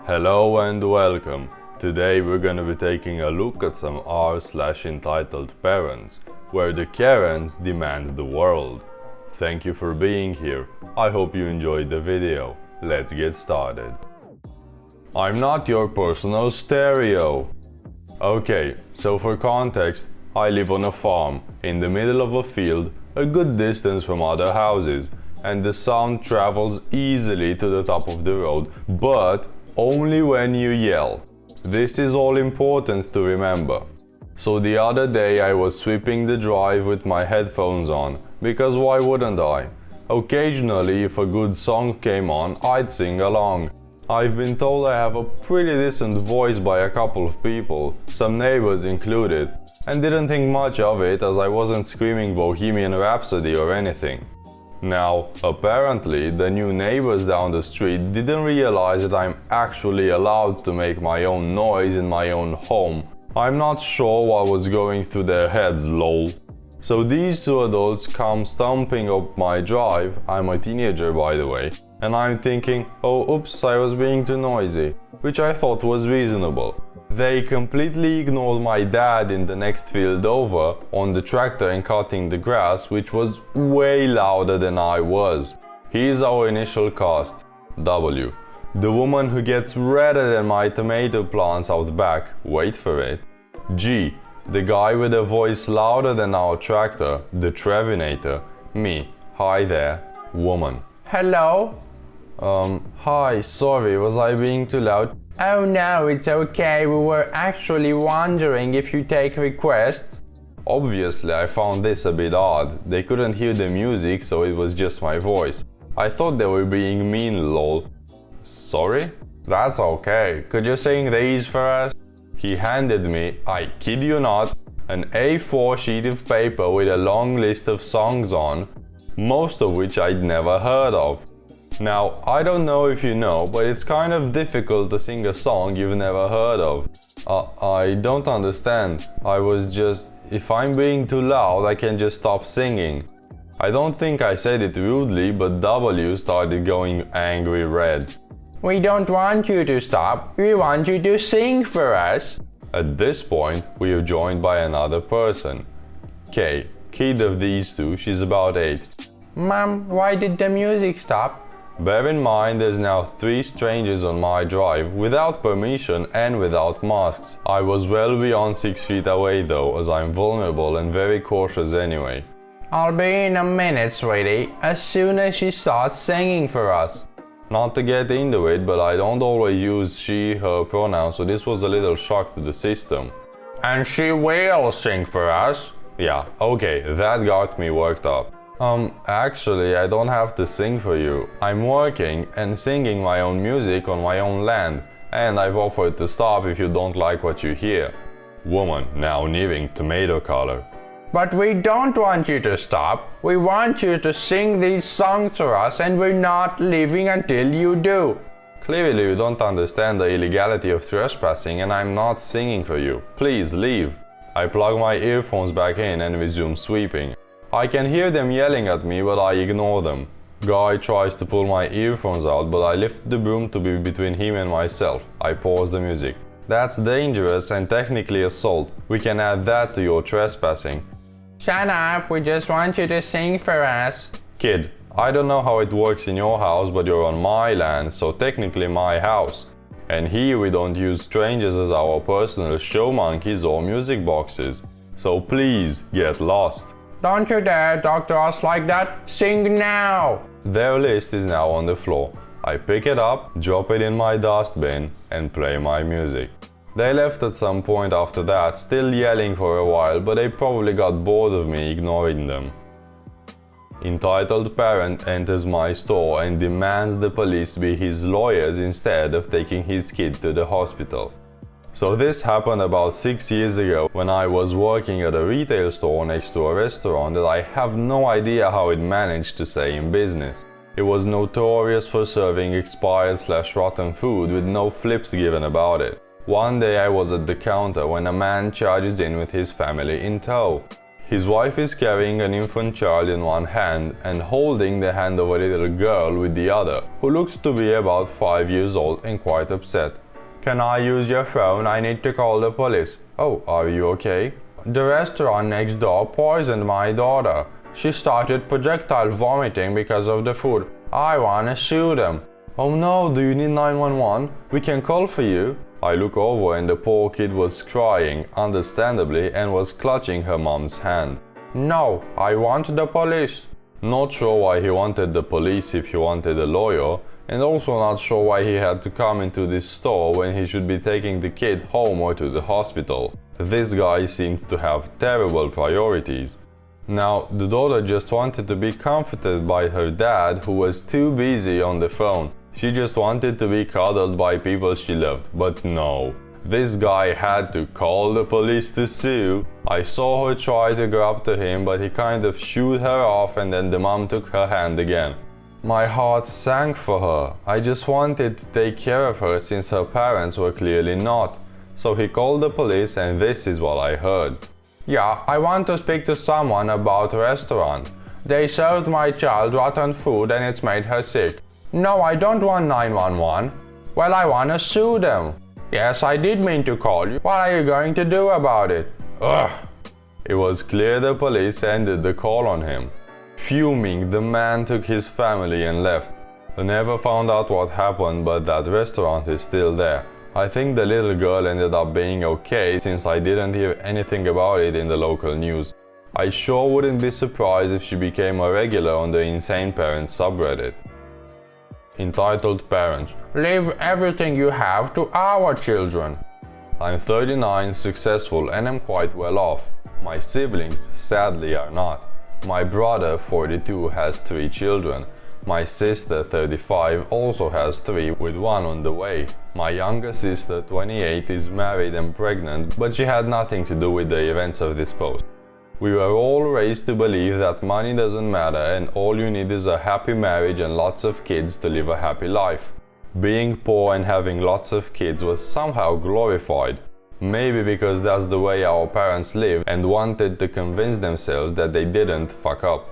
Hello and welcome. Today we're gonna be taking a look at some r/entitled parents, where the Karens demand the world. Thank you for being here. I hope you enjoyed the video. Let's get started. I'm not your personal stereo. Okay, so for context, I live on a farm, in the middle of a field, a good distance from other houses, and the sound travels easily to the top of the road, but only when you yell. This is all important to remember. So the other day I was sweeping the drive with my headphones on, because why wouldn't I? Occasionally, if a good song came on, I'd sing along. I've been told I have a pretty decent voice by a couple of people, some neighbors included, and didn't think much of it as I wasn't screaming Bohemian Rhapsody or anything. Now, apparently, the new neighbors down the street didn't realize that I'm actually allowed to make my own noise in my own home. I'm not sure what was going through their heads, lol. So these two adults come stomping up my drive, I'm a teenager by the way, and I'm thinking, oh oops, I was being too noisy, which I thought was reasonable. They completely ignored my dad in the next field over on the tractor and cutting the grass, which was way louder than I was. Here's our initial cast. W. The woman who gets redder than my tomato plants out back, wait for it. G. The guy with a voice louder than our tractor, the Trevinator, me, hi there. Woman. Hello? Hi, sorry, was I being too loud? Oh no, it's okay, we were actually wondering if you take requests. Obviously, I found this a bit odd. They couldn't hear the music, so it was just my voice. I thought they were being mean, lol. Sorry? That's okay. Could you sing these for us? He handed me, I kid you not, an A4 sheet of paper with a long list of songs on, most of which I'd never heard of. Now, I don't know if you know, but it's kind of difficult to sing a song you've never heard of. I don't understand. I was just, if I'm being too loud, I can just stop singing. I don't think I said it rudely, but W started going angry red. We don't want you to stop, we want you to sing for us. At this point, we are joined by another person. K, kid of these two, she's about 8. Mom, why did the music stop? Bear in mind there's now 3 strangers on my drive without permission and without masks. I was well beyond 6 feet away though, as I'm vulnerable and very cautious anyway. I'll be in a minute, sweetie, as soon as she starts singing for us. Not to get into it, but I don't always use she, her pronouns, so this was a little shock to the system. And she will sing for us? Yeah, okay, that got me worked up. Actually, I don't have to sing for you. I'm working and singing my own music on my own land, and I've offered to stop if you don't like what you hear. Woman, now nearing tomato color. But we don't want you to stop. We want you to sing these songs for us, and we're not leaving until you do. Clearly, you don't understand the illegality of trespassing, and I'm not singing for you. Please leave. I plug my earphones back in and resume sweeping. I can hear them yelling at me, but I ignore them. Guy tries to pull my earphones out, but I lift the broom to be between him and myself. I pause the music. That's dangerous and technically assault. We can add that to your trespassing. Shut up, we just want you to sing for us. Kid, I don't know how it works in your house, but you're on my land, so technically my house. And here we don't use strangers as our personal show monkeys or music boxes. So please, get lost. Don't you dare talk to us like that. Sing now! Their list is now on the floor. I pick it up, drop it in my dustbin, and play my music. They left at some point after that, still yelling for a while, but they probably got bored of me ignoring them. Entitled parent enters my store and demands the police be his lawyers instead of taking his kid to the hospital. So this happened about 6 years ago when I was working at a retail store next to a restaurant that I have no idea how it managed to stay in business. It was notorious for serving expired/rotten food with no flips given about it. One day I was at the counter when a man charged in with his family in tow. His wife is carrying an infant child in one hand and holding the hand of a little girl with the other, who looks to be about 5 years old and quite upset. "Can I use your phone? I need to call the police." "Oh, are you okay?" "The restaurant next door poisoned my daughter. She started projectile vomiting because of the food. I wanna sue them." "Oh no, do you need 911? We can call for you." I look over and the poor kid was crying, understandably, and was clutching her mom's hand. "No, I want the police." Not sure why he wanted the police if he wanted a lawyer, and also not sure why he had to come into this store when he should be taking the kid home or to the hospital. This guy seems to have terrible priorities. Now, the daughter just wanted to be comforted by her dad, who was too busy on the phone. She just wanted to be cuddled by people she loved, but no. This guy had to call the police to sue. I saw her try to go up to him, but he kind of shooed her off and then the mom took her hand again. My heart sank for her. I just wanted to take care of her since her parents were clearly not. So he called the police and this is what I heard. "Yeah, I want to speak to someone about a restaurant. They served my child rotten food and it's made her sick." "No, I don't want 911. "Well, I want to sue them." "Yes, I did mean to call you. What are you going to do about it?" Ugh. It was clear the police ended the call on him. Fuming, the man took his family and left. I never found out what happened, but that restaurant is still there. I think the little girl ended up being okay since I didn't hear anything about it in the local news. I sure wouldn't be surprised if she became a regular on the Insane Parents subreddit. Entitled Parents. Leave everything you have to our children. I'm 39, successful, and am quite well off. My siblings, sadly, are not. My brother, 42, has 3 children. My sister, 35, also has 3, with 1 on the way. My younger sister, 28, is married and pregnant, but she had nothing to do with the events of this post. We were all raised to believe that money doesn't matter and all you need is a happy marriage and lots of kids to live a happy life. Being poor and having lots of kids was somehow glorified. Maybe because that's the way our parents lived and wanted to convince themselves that they didn't fuck up.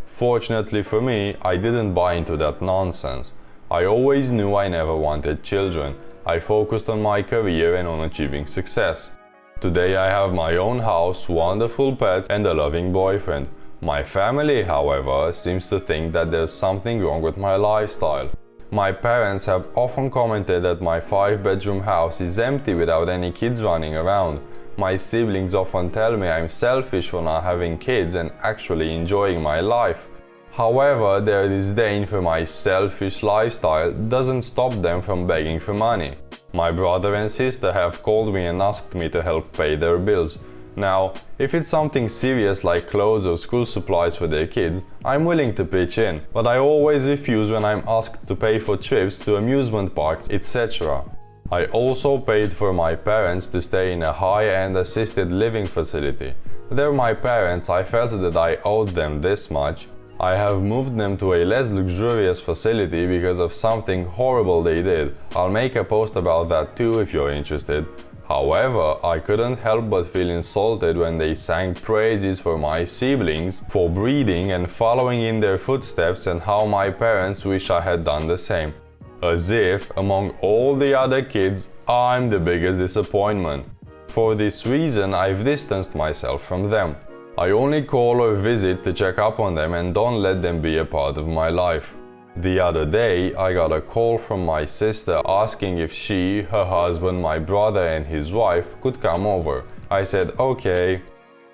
Fortunately for me, I didn't buy into that nonsense. I always knew I never wanted children. I focused on my career and on achieving success. Today I have my own house, wonderful pets, and a loving boyfriend. My family, however, seems to think that there's something wrong with my lifestyle. My parents have often commented that my 5-bedroom house is empty without any kids running around. My siblings often tell me I'm selfish for not having kids and actually enjoying my life. However, their disdain for my selfish lifestyle doesn't stop them from begging for money. My brother and sister have called me and asked me to help pay their bills. Now, if it's something serious like clothes or school supplies for their kids, I'm willing to pitch in, but I always refuse when I'm asked to pay for trips to amusement parks, etc. I also paid for my parents to stay in a high-end assisted living facility. They're my parents, I felt that I owed them this much. I have moved them to a less luxurious facility because of something horrible they did. I'll make a post about that too if you're interested. However, I couldn't help but feel insulted when they sang praises for my siblings for breeding and following in their footsteps and how my parents wish I had done the same. As if, among all the other kids, I'm the biggest disappointment. For this reason, I've distanced myself from them. I only call or visit to check up on them and don't let them be a part of my life. The other day, I got a call from my sister asking if she, her husband, my brother and his wife could come over. I said okay.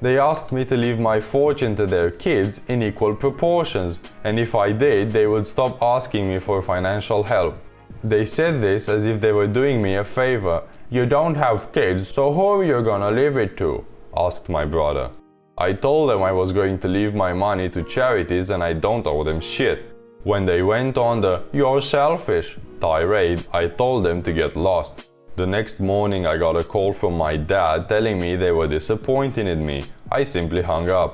They asked me to leave my fortune to their kids in equal proportions, and if I did, they would stop asking me for financial help. They said this as if they were doing me a favor. "You don't have kids, so who are you gonna leave it to?" asked my brother. I told them I was going to leave my money to charities and I don't owe them shit. When they went on the "you're selfish" tirade, I told them to get lost. The next morning I got a call from my dad telling me they were disappointed in me. I simply hung up.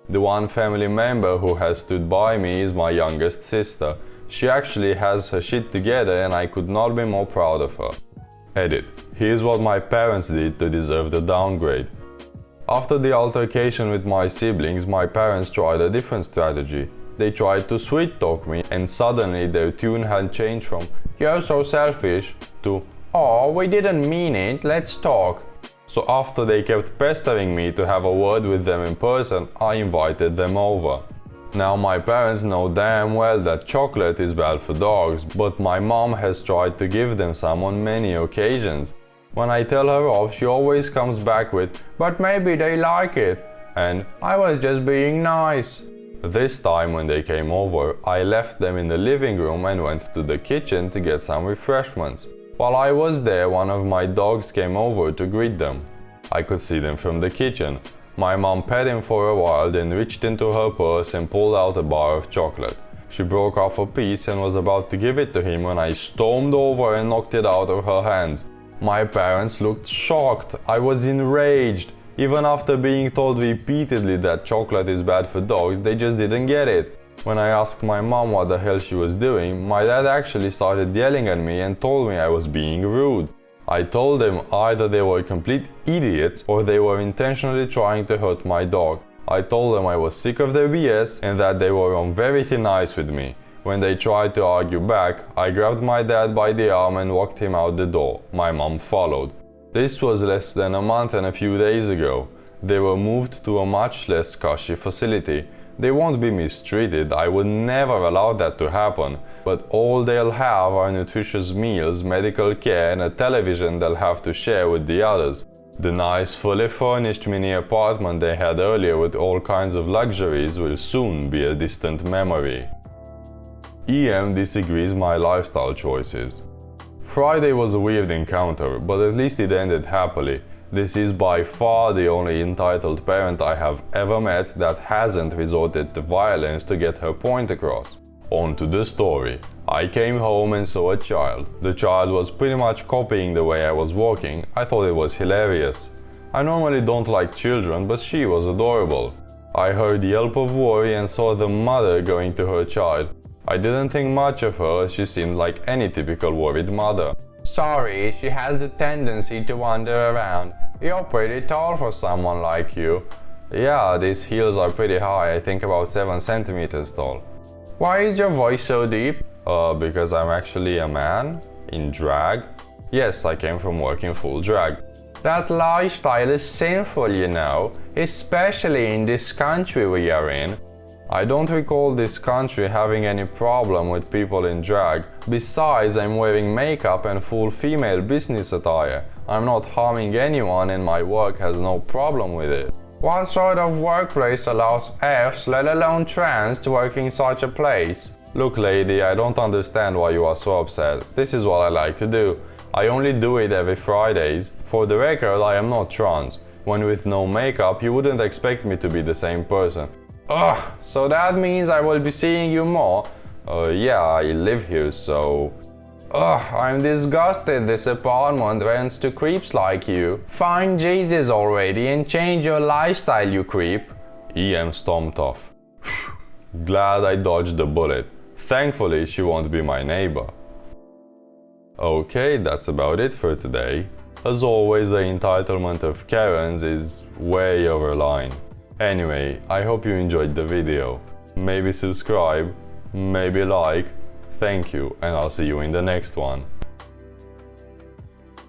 The one family member who has stood by me is my youngest sister. She actually has her shit together and I could not be more proud of her. Edit. Here's what my parents did to deserve the downgrade. After the altercation with my siblings, my parents tried a different strategy. They tried to sweet talk me, and suddenly their tune had changed from "you're so selfish" to "oh, we didn't mean it, let's talk." So after they kept pestering me to have a word with them in person, I invited them over. Now my parents know damn well that chocolate is bad for dogs, but my mom has tried to give them some on many occasions. When I tell her off, she always comes back with, "But maybe they like it," and "I was just being nice." This time when they came over, I left them in the living room and went to the kitchen to get some refreshments. While I was there, one of my dogs came over to greet them. I could see them from the kitchen. My mom pet him for a while, then reached into her purse and pulled out a bar of chocolate. She broke off a piece and was about to give it to him when I stormed over and knocked it out of her hands. My parents looked shocked. I was enraged. Even after being told repeatedly that chocolate is bad for dogs, they just didn't get it. When I asked my mom what the hell she was doing, my dad actually started yelling at me and told me I was being rude. I told them either they were complete idiots or they were intentionally trying to hurt my dog. I told them I was sick of their BS and that they were on very thin ice with me. When they tried to argue back, I grabbed my dad by the arm and walked him out the door. My mom followed. This was less than a month and a few days ago. They were moved to a much less cushy facility. They won't be mistreated, I would never allow that to happen, but all they'll have are nutritious meals, medical care and a television they'll have to share with the others. The nice fully furnished mini apartment they had earlier with all kinds of luxuries will soon be a distant memory. EM disagrees my lifestyle choices. Friday was a weird encounter, but at least it ended happily. This is by far the only entitled parent I have ever met that hasn't resorted to violence to get her point across. On to the story. I came home and saw a child. The child was pretty much copying the way I was walking. I thought it was hilarious. I normally don't like children, but she was adorable. I heard the yelp of worry and saw the mother going to her child. I didn't think much of her as she seemed like any typical worried mother. "Sorry, she has the tendency to wander around. You're pretty tall for someone like you." "Yeah, these heels are pretty high, I think about 7 centimeters tall." "Why is your voice so deep?" Because I'm actually a man? In drag? Yes, I came from working full drag." "That lifestyle is sinful, you know, especially in this country we are in." I don't recall this country having any problem with people in drag. Besides, I'm wearing makeup and full female business attire. I'm not harming anyone and my work has no problem with it. "What sort of workplace allows Fs, let alone trans, to work in such a place?" "Look lady, I don't understand why you are so upset. This is what I like to do. I only do it every Fridays. For the record, I am not trans. When with no makeup, you wouldn't expect me to be the same person." "Ugh, so that means I will be seeing you more?" Yeah, I live here, so..." "Ugh, I'm disgusted this apartment rents to creeps like you. Find Jesus already and change your lifestyle, you creep." EM stomped off. Glad I dodged the bullet. Thankfully, she won't be my neighbor. Okay, that's about it for today. As always, the entitlement of Karens is way over line. Anyway, I hope you enjoyed the video. Maybe subscribe, maybe like. Thank you, and I'll see you in the next one.